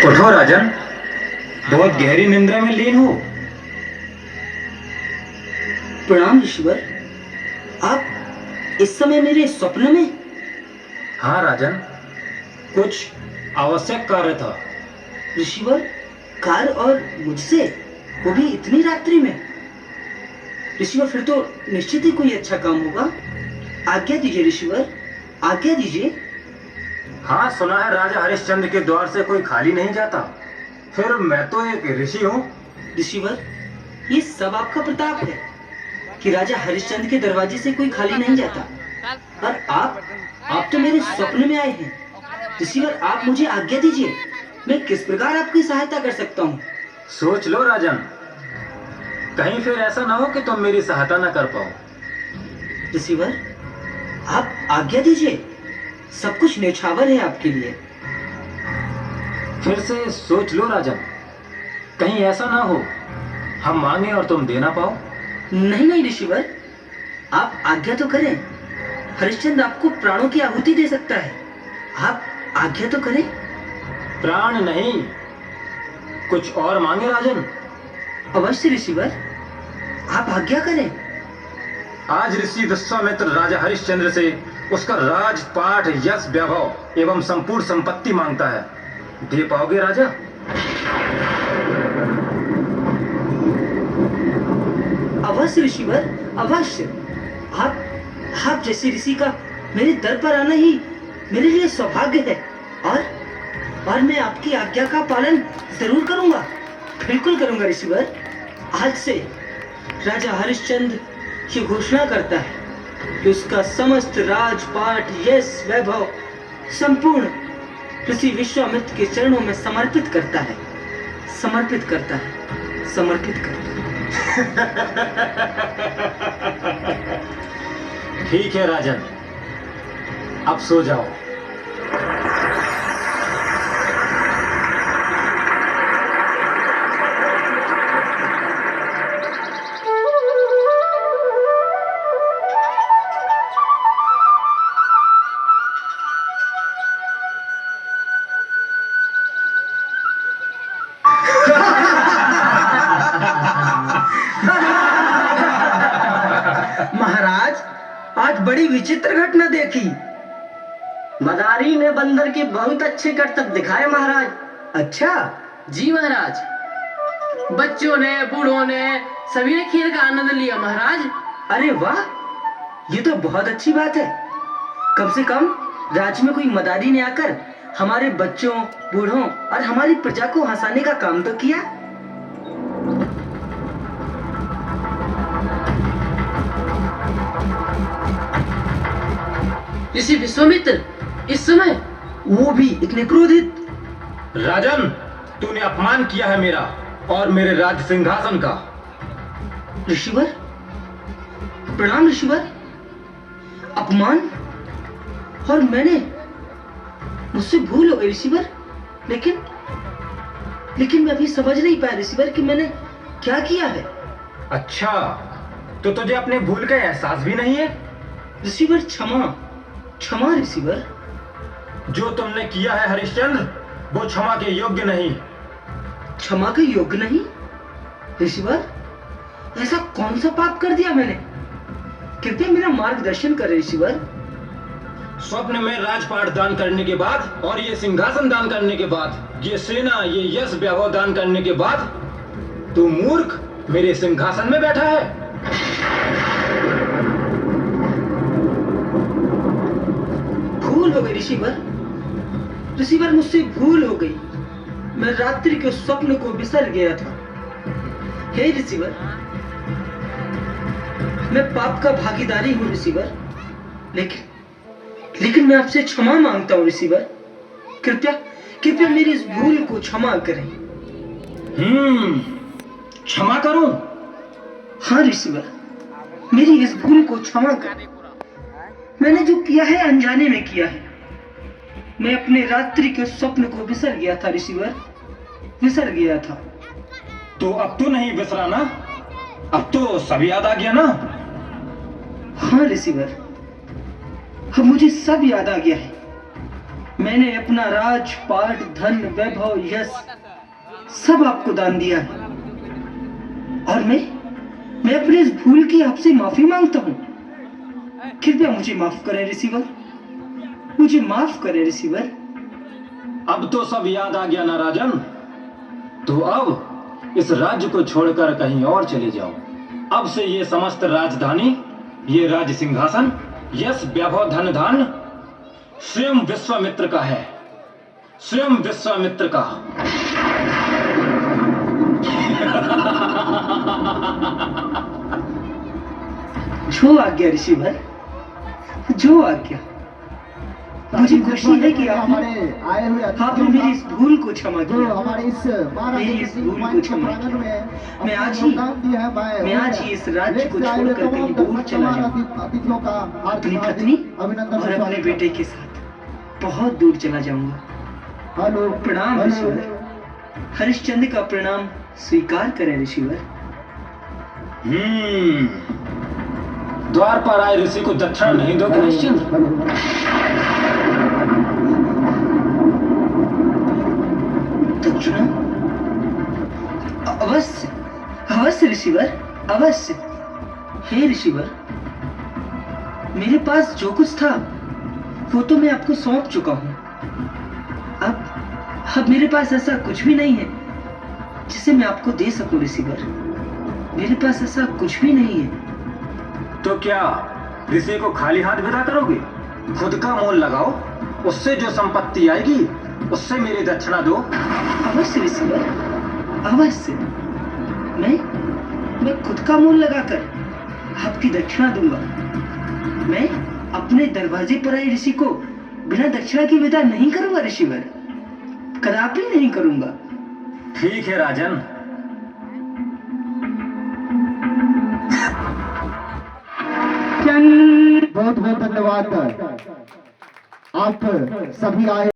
उठो राजन, बहुत गहरी निंद्रा में लीन हो। प्रणाम ऋषिवर। आप इस समय मेरे स्वप्न में? हाँ राजन, कुछ आवश्यक कार्य था। ऋषिवर, कार्य और मुझसे, वो भी इतनी रात्रि में? ऋषिवर, फिर तो निश्चित ही कोई अच्छा काम होगा। आज्ञा दीजिए ऋषिवर, आज्ञा दीजिए। हाँ, सुना है राजा हरिश्चंद्र के द्वार से कोई खाली नहीं जाता। फिर मैं तो एक ऋषि हूँ। ऋषिवर, ये सब आपका प्रताप है कि राजा हरिश्चंद्र के दरवाजे से कोई खाली नहीं जाता। और आप तो मेरे स्वप्न में आए हैं। ऋषिवर, आप मुझे आज्ञा दीजिए, मैं किस प्रकार आपकी सहायता कर सकता हूँ? सोच लो राजन, कहीं फिर ऐसा ना हो कि तुम मेरी सहायता न कर पाओ। ऋषिवर, आप आज्ञा दीजिए, सब कुछ न्यौछावर है आपके लिए। फिर से सोच लो राजन, कहीं ऐसा ना हो हम मांगे और तुम दे ना पाओ। नहीं नहीं ऋषिवर, आप आज्ञा तो करें। हरिश्चंद्र आपको प्राणों की आहुति दे सकता है। आप आज्ञा तो करें। प्राण नहीं, कुछ और मांगे राजन। अवश्य ऋषिवर, आप आज्ञा करें। आज ऋषि विश्वामित्र राजा हरिश्चंद्र से उसका राजपाट, यश, वैभव एवं संपूर्ण संपत्ति मांगता है। दे पाओगे राजा? अवश्य ऋषिवर, अवश्य। आप जैसे ऋषि का मेरे दर पर आना ही मेरे लिए सौभाग्य है। और मैं आपकी आज्ञा का पालन जरूर करूंगा, बिल्कुल करूंगा ऋषिवर। आज से राजा हरिश्चंद्र ये घोषणा करता है कि उसका समस्त राजपाट, यश, वैभव संपूर्ण ऋषि विश्वामित्र के चरणों में समर्पित करता है, समर्पित करता है, समर्पित करता है। ठीक है राजन, अब सो जाओ। महाराज, आज बड़ी विचित्र घटना देखी। मदारी ने बंदर के बहुत अच्छे करतब दिखाए महाराज। अच्छा? जी महाराज, बच्चों ने, बूढ़ों ने, सभी ने खेल का आनंद लिया महाराज। अरे वाह, ये तो बहुत अच्छी बात है। कम से कम राज्य में कोई मदारी ने आकर हमारे बच्चों, बूढ़ों और हमारी प्रजा को हंसाने का काम तो किया। ऋषि विश्वामित्र इस समय, वो भी इतने क्रोधित। राजन, तूने अपमान किया है मेरा और मेरे राज सिंहासन का। ऋषिवर, प्रणाम ऋषिवर। अपमान? और मुझसे भूल हो गई ऋषिवर। लेकिन मैं अभी समझ नहीं पाया ऋषिवर कि मैंने क्या किया है। अच्छा, तो तुझे अपने भूल का एहसास भी नहीं है? ऋषिवर, क्षमा, क्षमा ऋषिवर। जो तुमने किया है हरिश्चंद्र, वो क्षमा के योग्य नहीं। क्षमा के योग्य नहीं? ऋषिवर, ऐसा कौन सा पाप कर दिया मैंने? कृपया मेरा मार्गदर्शन करें ऋषिवर। स्वप्न में राजपाट दान करने के बाद और ये सिंहासन दान करने के बाद, ये सेना, ये यश, वैभव दान करने के बाद तू मूर्ख मेरे सिंहासन में बैठा है। भूल हो गई ऋषिवर। ऋषिवर, मुझसे भूल हो गई। मैं रात्रि के स्वप्न को बिसर गया था। हे ऋषिवर, मैं पाप का भागीदारी हूं ऋषिवर। लेकिन मैं आपसे क्षमा मांगता हूं ऋषिवर। कृपया मेरी इस भूल को क्षमा करें। क्षमा करूं? हाँ ऋषिवर, मेरी इस भूल को क्षमा करें। मैंने जो किया है अनजाने में किया है। मैं अपने रात्रि के स्वप्न को बिसर गया था ऋषिवर, बिसर गया था। तो अब तो नहीं बिसरा ना? अब तो सब याद आ गया ना? हाँ ऋषिवर, अब मुझे सब याद आ गया है। मैंने अपना राजपाट, धन, वैभव, यश सब आपको दान दिया है। और मैं अपने इस भूल की आपसे माफी मांगता हूँ। कृपया मुझे माफ करें रिसीवर, मुझे माफ करें रिसीवर। अब तो सब याद आ गया ना राजन? तो अब इस राज्य को छोड़कर कहीं और चले जाओ। अब से ये समस्त राजधानी, ये राज सिंहासन, यश, वैभव, धन, धान स्वयं विश्वामित्र का है, स्वयं विश्वामित्र का। जो आज्ञा ऋषिवर, जो आज्ञा। मुझे खुशी है कि आपने मेरी इस भूल को क्षमा किया, मेरी इस भूल को क्षमा किया। मैं आज ही इस राज्य को छोड़कर कहीं दूर चला जाऊंगा, अपनी पत्नी और अपने बेटे के साथ बहुत दूर चला जाऊंगा। प्रणाम ऋषिवर, हरिश्चंद्र का प्रणाम स्वीकार करें ऋषिवर। द्वार पर आए ऋषि को दक्षिणा नहीं दोगे हरिश्चंद्र? दक्षिणा? अवश्य अवश्य ऋषिवर, अवश्य। हे ऋषिवर, मेरे पास जो कुछ था वो तो मैं आपको सौंप चुका हूं। अब मेरे पास ऐसा कुछ भी नहीं है जिसे मैं आपको दे सकूं ऋषिवर। मेरे पास ऐसा कुछ भी नहीं है। तो क्या ऋषि को खाली हाथ विदा करोगे? खुद का मोल लगाओ, उससे जो संपत्ति आएगी उससे मेरी दक्षिणा दो। अवश्य ऋषिवर, अवश्य। मैं खुद का मोल लगाकर आपकी दक्षिणा दूंगा। मैं अपने दरवाजे पर आए ऋषि को बिना दक्षिणा के विदा नहीं करूंगा ऋषिवर, कदापि नहीं करूंगा। ठीक है राजन। बहुत बहुत धन्यवाद। आप सभी आए।